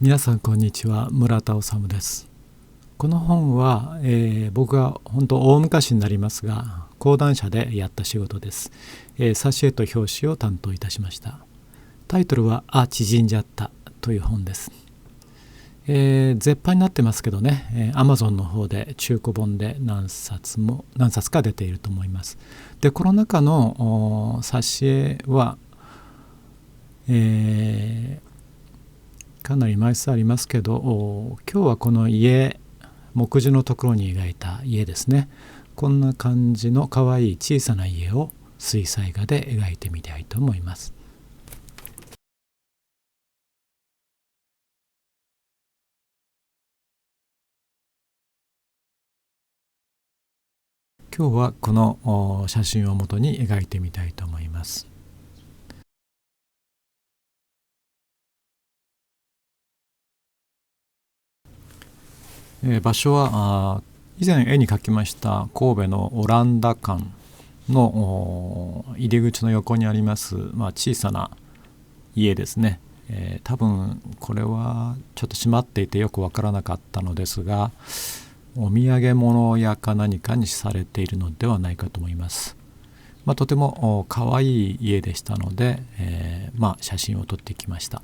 皆さんこんにちは。村田治です。この本は、僕が本当大昔になりますが講談社でやった仕事です。挿絵と表紙を担当いたしました。タイトルは縮んじゃったという本です。絶版になってますけどね、Amazon の方で中古本で何冊か出ていると思います。でこの中の挿絵は、かなり枚数ありますけど、今日はこの木地のところに描いた家ですね。こんな感じのかわいい小さな家を水彩画で描いてみたいと思います。今日はこの写真をもとに描いてみたいと思います。場所は以前絵に描きました神戸のオランダ館の入り口の横にあります、小さな家ですね。多分これはちょっと閉まっていてよくわからなかったのですが、お土産物屋か何かにされているのではないかと思います。とてもかわいい家でしたので、写真を撮ってきました。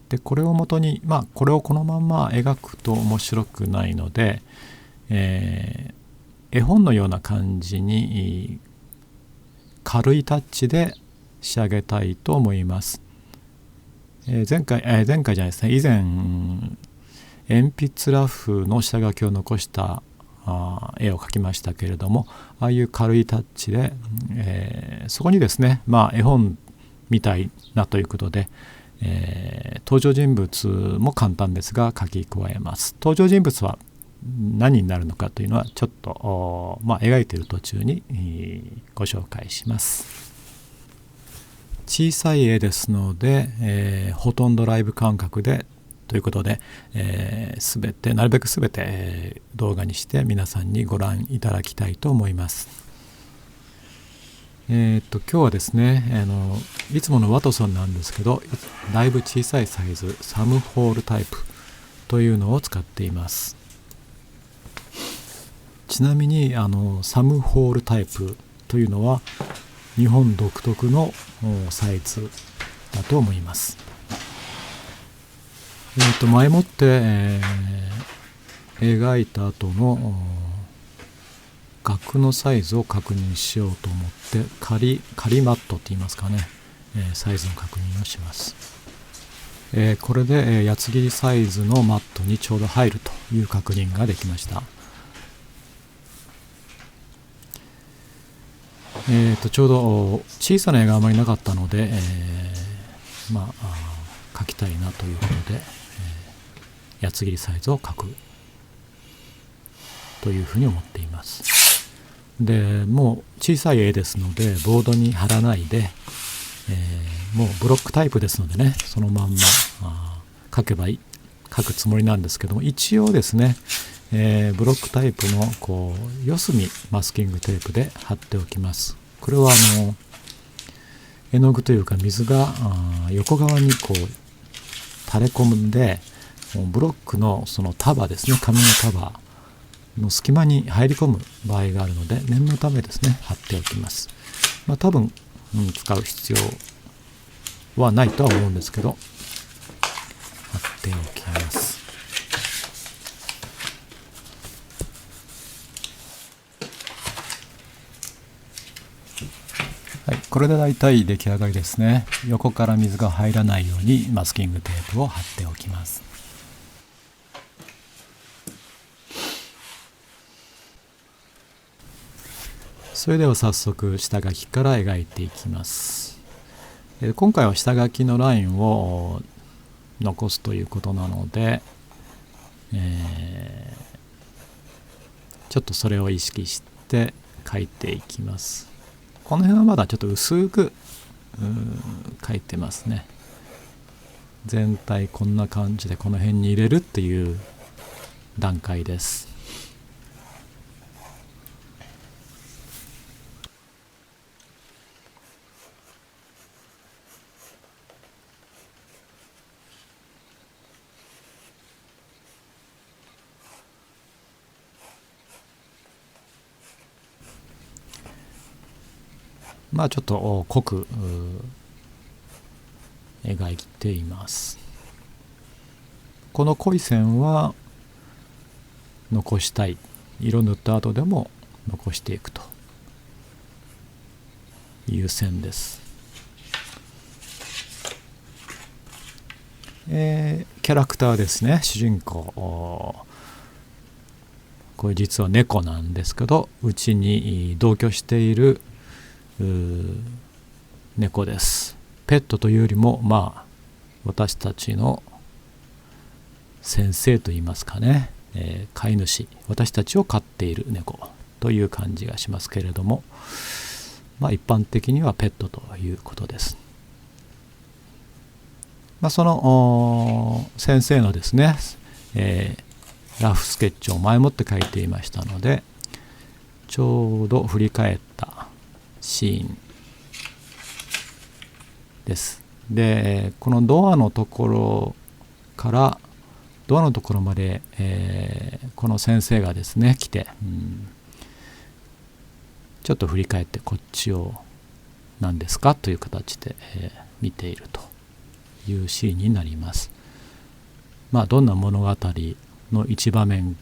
でこれをもとに、これをこのまま描くと面白くないので、絵本のような感じに軽いタッチで仕上げたいと思います。前回じゃないですね、以前鉛筆ラフの下書きを残した絵を描きましたけれども、ああいう軽いタッチで、そこにですね、絵本みたいなということで、登場人物も簡単ですが書き加えます。登場人物は何になるのかというのはちょっと、描いている途中に、ご紹介します。小さい絵ですので、ほとんどライブ感覚でということで、なるべく全て、動画にして皆さんにご覧いただきたいと思います。今日はですね、いつものワトソンなんですけど、だいぶ小さいサイズサムホールタイプというのを使っています。ちなみにサムホールタイプというのは日本独特のサイズだと思います。前もって、描いた後の額のサイズを確認しようと思って仮マットって言いますかね、サイズの確認をします。これで、矢継ぎサイズのマットにちょうど入るという確認ができました。ちょうど小さな絵があまりなかったので、描きたいなということで、矢継ぎサイズを描くというふうに思っています。でもう小さい絵ですのでボードに貼らないで、もうブロックタイプですのでね、そのまんま描くつもりなんですけども、一応ですね、ブロックタイプの四隅マスキングテープで貼っておきます。これは絵の具というか水が横側に垂れ込んで、ブロックのその束ですね、紙の束の隙間に入り込む場合があるので、念のためですね貼っておきます。多分、使う必要はないとは思うんですけど、貼っておきます。はい、これでだいたい出来上がりですね。横から水が入らないようにマスキングテープを貼っておきます。それでは早速下書きから描いていきます。今回は下書きのラインを残すということなので、ちょっとそれを意識して描いていきます。この辺はまだちょっと薄く描いてますね。全体こんな感じでこの辺に入れるっていう段階です。ちょっと濃く描いています。この濃い線は残したい、色塗った後でも残していくという線です。キャラクターですね、主人公、これ実は猫なんですけど、うちに同居している猫です。ペットというよりも私たちの先生といいますかね、飼い主、私たちを飼っている猫という感じがしますけれども、一般的にはペットということです。その先生のですね、ラフスケッチを前もって書いていましたので、ちょうど振り返ったシーンです。で、このドアのところからドアのところまで、この先生がですね来て、ちょっと振り返ってこっちを何ですかという形で、見ているというシーンになります。どんな物語の一場面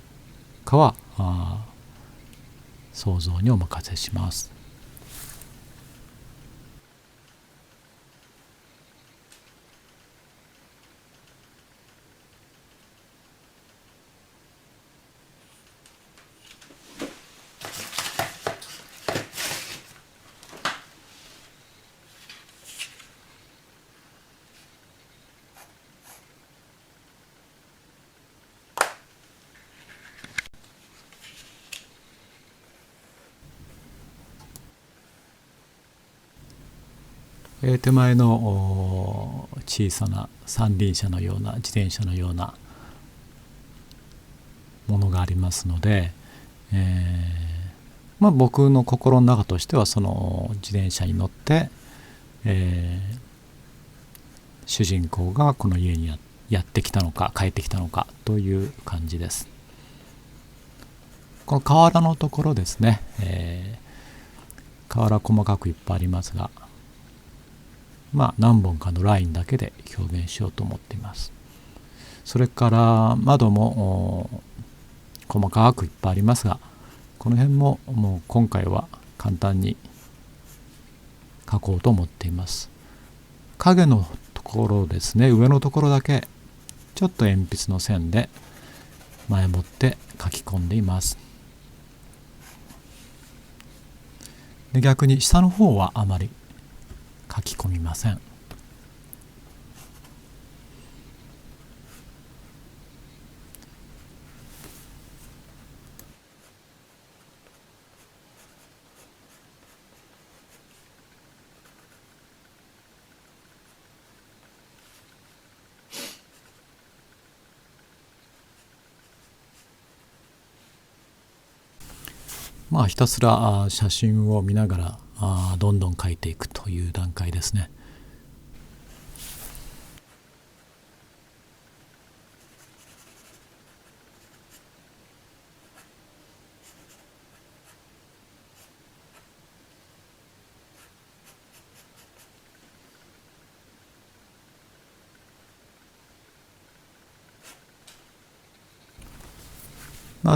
かは想像にお任せします。手前の小さな三輪車のような自転車のようなものがありますので、僕の心の中としてはその自転車に乗って、主人公がこの家にやってきたのか帰ってきたのかという感じです。この瓦のところですね、瓦細かくいっぱいありますが、何本かのラインだけで表現しようと思っています。それから窓も細かくいっぱいありますが、この辺ももう今回は簡単に描こうと思っています。影のところですね、上のところだけちょっと鉛筆の線で前もって書き込んでいます。で、逆に下の方はあまり書き込みません。ひたすら写真を見ながらどんどん描いていくという段階ですね。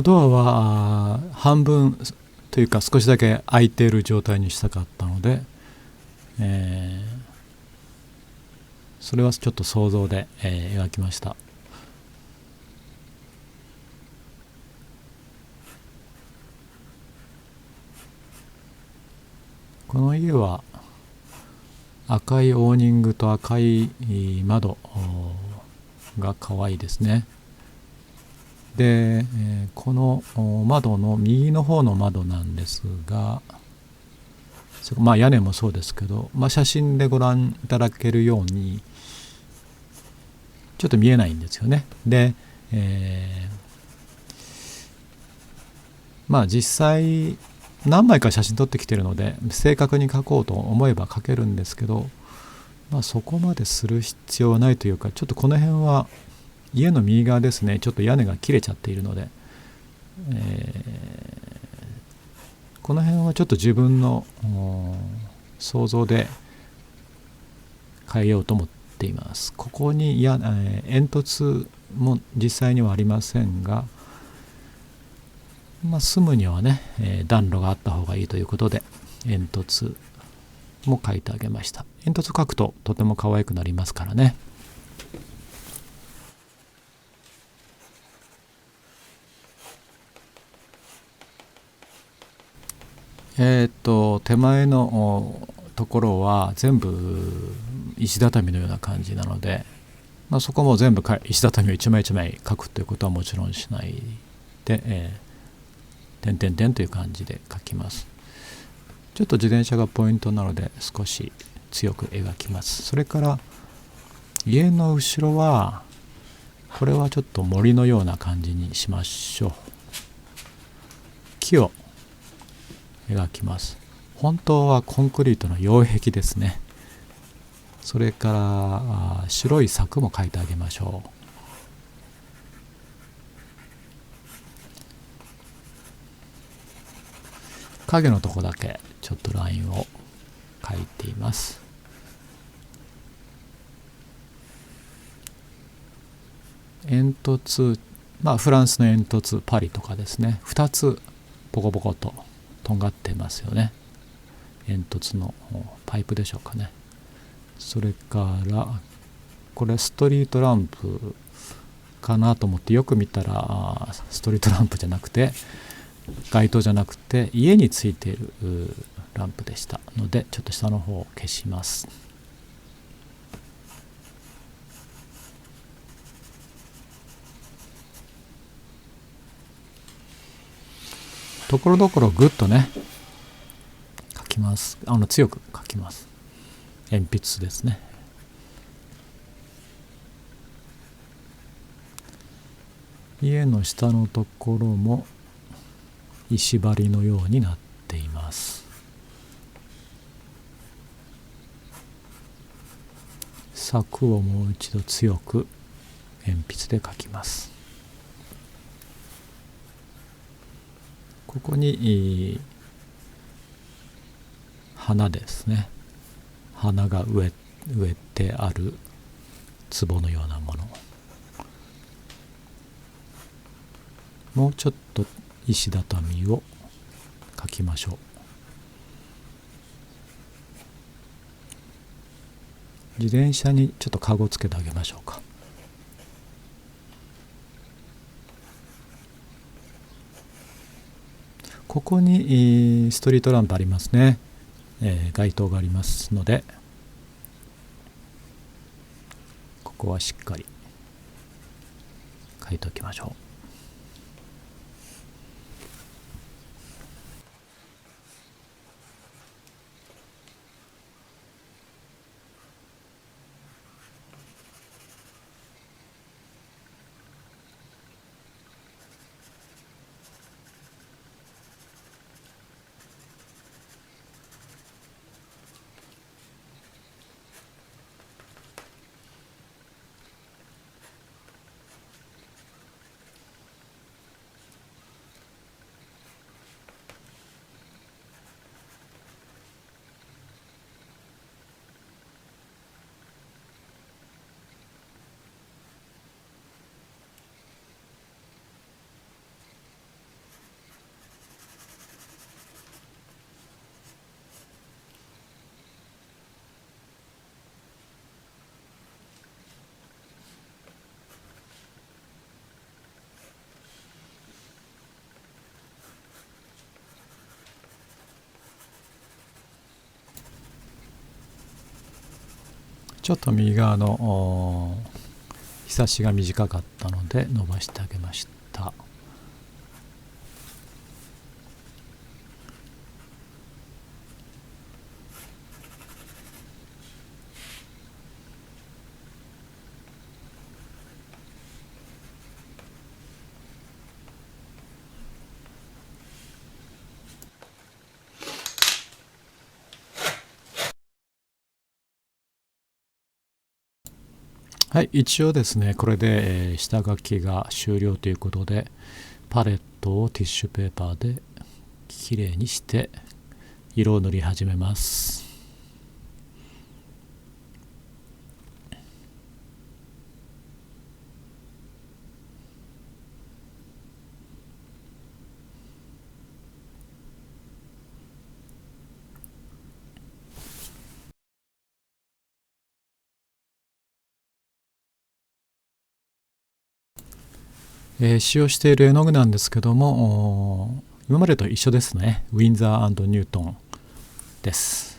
ドアは半分というか少しだけ開いている状態にしたかったので、それはちょっと想像で、描きました。この家は赤いオーニングと赤い窓が可愛いですね。で、この窓の右の方の窓なんですが、屋根もそうですけど、写真でご覧いただけるようにちょっと見えないんですよね。で、実際何枚か写真撮ってきてるので正確に描こうと思えば描けるんですけど、そこまでする必要はないというか、ちょっとこの辺は家の右側ですね、ちょっと屋根が切れちゃっているので、この辺はちょっと自分の想像で変えようと思っています。ここに煙突も実際にはありませんが、住むにはね、暖炉があった方がいいということで煙突も描いてあげました。煙突描くととても可愛くなりますからね。手前のところは全部石畳のような感じなので、そこも全部石畳を一枚一枚描くということはもちろんしないで、点々点という感じで描きます。ちょっと自転車がポイントなので少し強く描きます。それから家の後ろはこれはちょっと森のような感じにしましょう。木を描きます。本当はコンクリートの擁壁ですね。それから白い柵も描いてあげましょう。影のとこだけちょっとラインを描いています。煙突、フランスの煙突、パリとかですね、2つポコポコととんがってますよね。煙突のパイプでしょうかね。それからこれストリートランプかなと思ってよく見たらストリートランプじゃなくて、街灯じゃなくて家についているランプでしたので、ちょっと下の方を消します。ところどころグッとね描きます。強く描きます。鉛筆ですね。家の下のところも石張りのようになっています。柵をもう一度強く鉛筆で描きます。ここに花ですね。花が植えてある壺のようなもの。もうちょっと石畳を描きましょう。自転車にちょっとカゴつけてあげましょうか。ここにストリートランプありますね。街灯がありますので、ここはしっかり書いておきましょう。ちょっと右側のひさしが短かったので伸ばしてあげました。はい、一応ですね、これで、下書きが終了ということで、パレットをティッシュペーパーできれいにして色を塗り始めます。使用している絵の具なんですけども、今までと一緒ですね。ウィンザー&ニュートンです。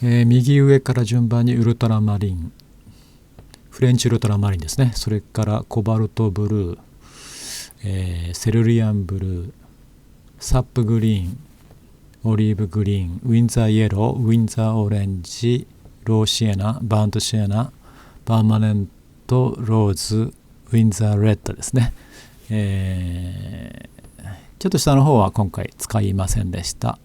右上から順番にウルトラマリン、フレンチウルトラマリンですね。それからコバルトブルー、セルリアンブルー、サップグリーン、オリーブグリーン、ウィンザーイエロー、ウィンザーオレンジ、ローシエナ、バーントシエナ、パーマネントローズ、ウィンザーレッドですね。ちょっと下の方は今回使いませんでした。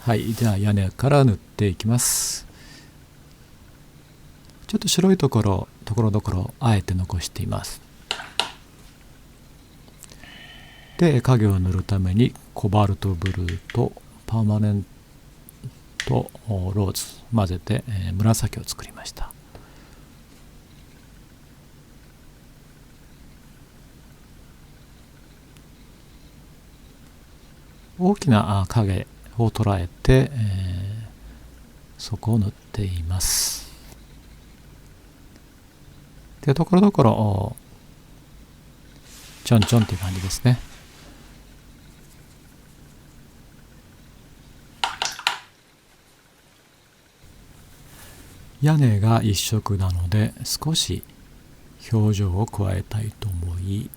はい、じゃあ屋根から塗っていきます。ちょっと白いところどころあえて残しています。で、影を塗るためにコバルトブルーとパーマネントローズ混ぜて、紫を作りました。大きな影を捉えて、そこを塗っています。で、ところどころちょんちょんっていう感じですね。屋根が一色なので少し表情を加えたいと思い、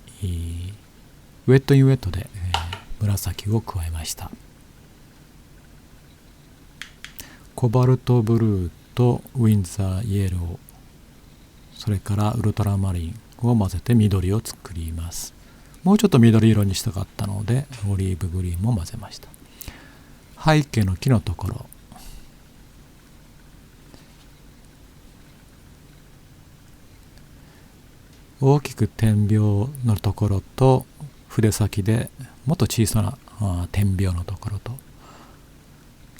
ウェットインウェットで、紫を加えました。コバルトブルーとウィンザーイエロー、それからウルトラマリンを混ぜて緑を作ります。もうちょっと緑色にしたかったのでオリーブグリーンも混ぜました。背景の木のところ、大きく点描のところと筆先でもっと小さな点描のところと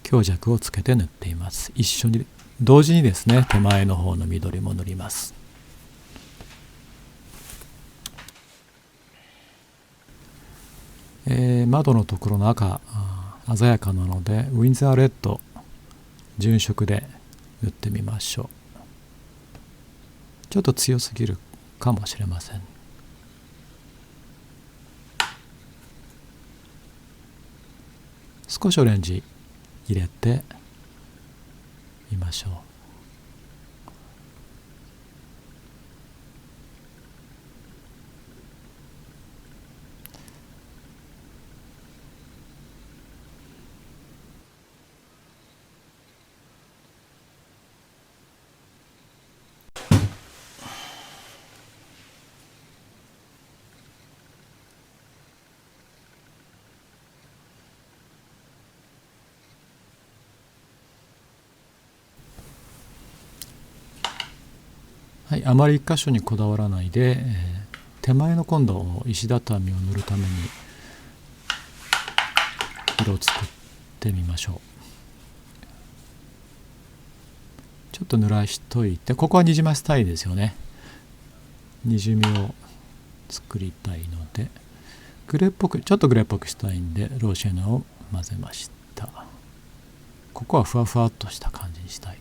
強弱をつけて塗っています。一緒に同時にですね、手前の方の緑も塗ります。窓のところの赤鮮やかなのでウィンザーレッド純色で塗ってみましょう。ちょっと強すぎるかもしれません。少しオレンジ入れてみましょう。はい、あまり一箇所にこだわらないで、手前の今度石畳を塗るために色を作ってみましょう。ちょっと濡らしといて、ここはにじませたいですよね。にじみを作りたいのでグレーっぽく、ちょっとグレーっぽくしたいんでローシェナを混ぜました。ここはふわふわっとした感じにしたい。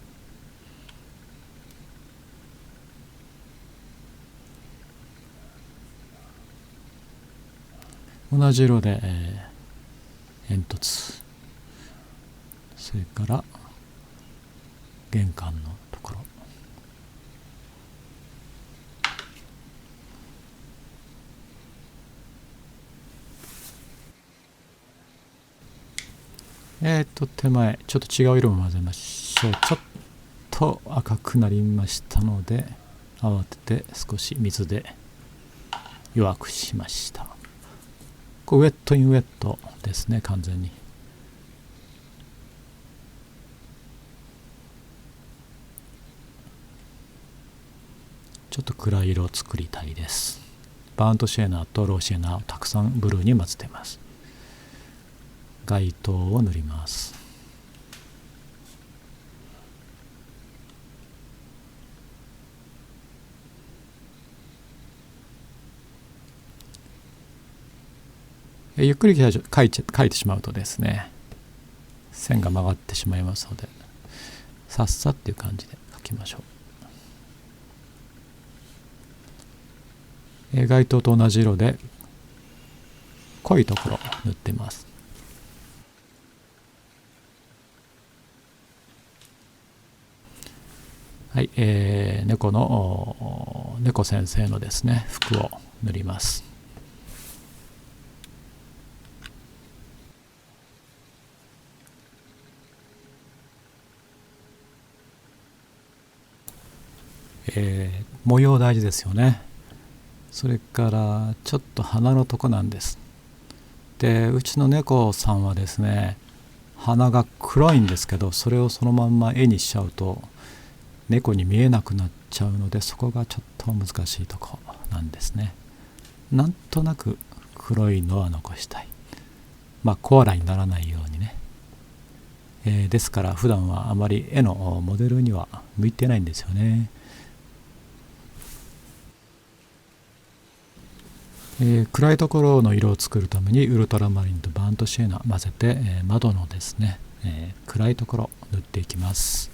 同じ色で、煙突、それから玄関のところ、手前ちょっと違う色も混ぜましょう。ちょっと赤くなりましたので慌てて少し水で弱くしました。これウェットインウェットですね、完全に。ちょっと暗い色を作りたいです。バーントシェーナーとローシェーナーをたくさんブルーに混ぜています。街灯を塗ります。ゆっくり描いてしまうとですね、線が曲がってしまいますので、さっさっていう感じで描きましょう。街灯と同じ色で濃いところを塗っています。はい、猫先生のですね、服を塗ります。模様大事ですよね。それからちょっと鼻のとこなんです。で、うちの猫さんはですね、鼻が黒いんですけど、それをそのまんま絵にしちゃうと猫に見えなくなっちゃうので、そこがちょっと難しいとこなんですね。なんとなく黒いのは残したい。コアラにならないようにね。ですから普段はあまり絵のモデルには向いてないんですよね。暗いところの色を作るためにウルトラマリンとバーントシエナ混ぜて、窓のですね、暗いところ塗っていきます。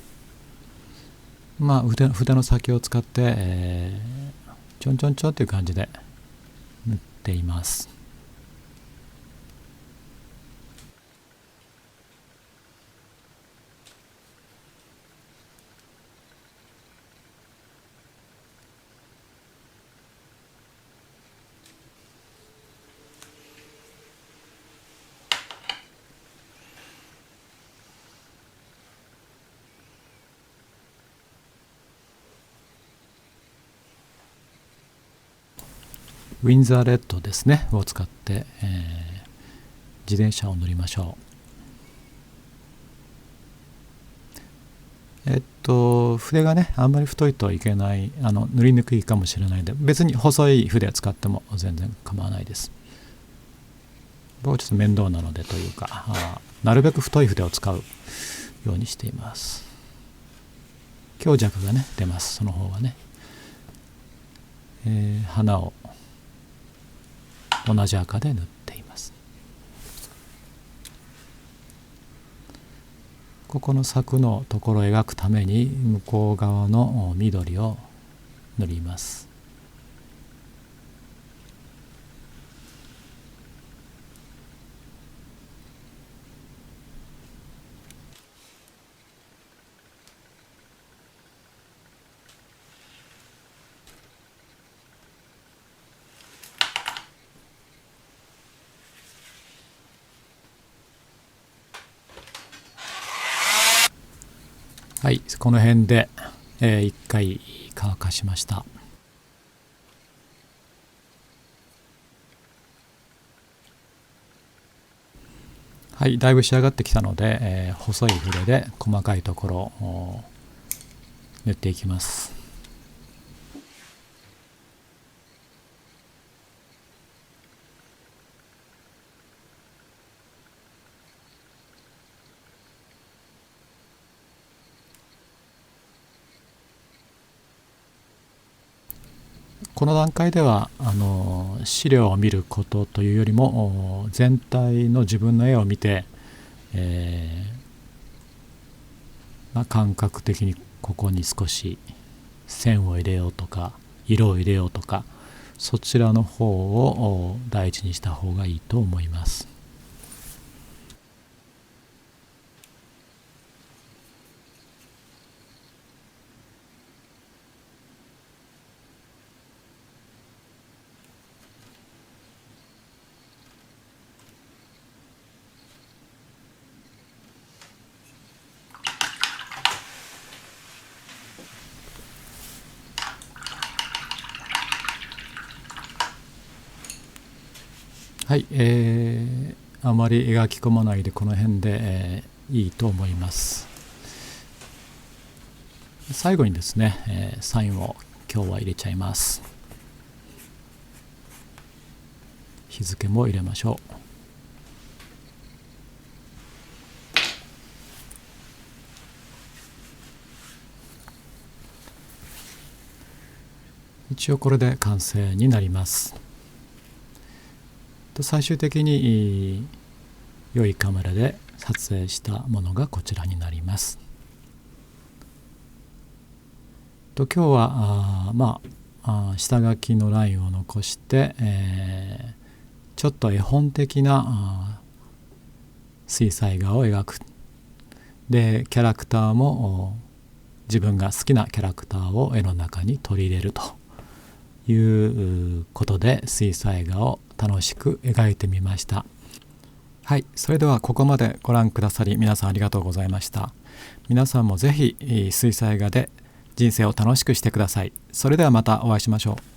筆の先を使って、ちょんちょんちょんという感じで塗っています。ウィンザーレッドですねを使って、自転車を塗りましょう。筆がねあんまり太いといけない、塗りにくいかもしれないので、別に細い筆使っても全然構わないです。僕はちょっと面倒なのでというか、なるべく太い筆を使うようにしています。強弱がね出ます、その方がね。花を同じ赤で塗っています。ここの柵のところを描くために向こう側の緑を塗ります。はい、この辺で、1回乾かしました。はい、だいぶ仕上がってきたので、細い筆で細かいところを塗っていきます。この段階では資料を見ることというよりも全体の自分の絵を見て、感覚的にここに少し線を入れようとか色を入れようとか、そちらの方を第一にした方がいいと思います。はい、あまり描き込まないでこの辺で、いいと思います。最後にですね、サインを今日は入れちゃいます。日付も入れましょう。一応これで完成になります。最終的に良いカメラで撮影したものがこちらになります。今日は下書きのラインを残して、ちょっと絵本的な水彩画を描く。でキャラクターも自分が好きなキャラクターを絵の中に取り入れるということで水彩画を楽しく描いてみました。はい、それではここまでご覧くださり皆さんありがとうございました。皆さんもぜひ水彩画で人生を楽しくしてください。それではまたお会いしましょう。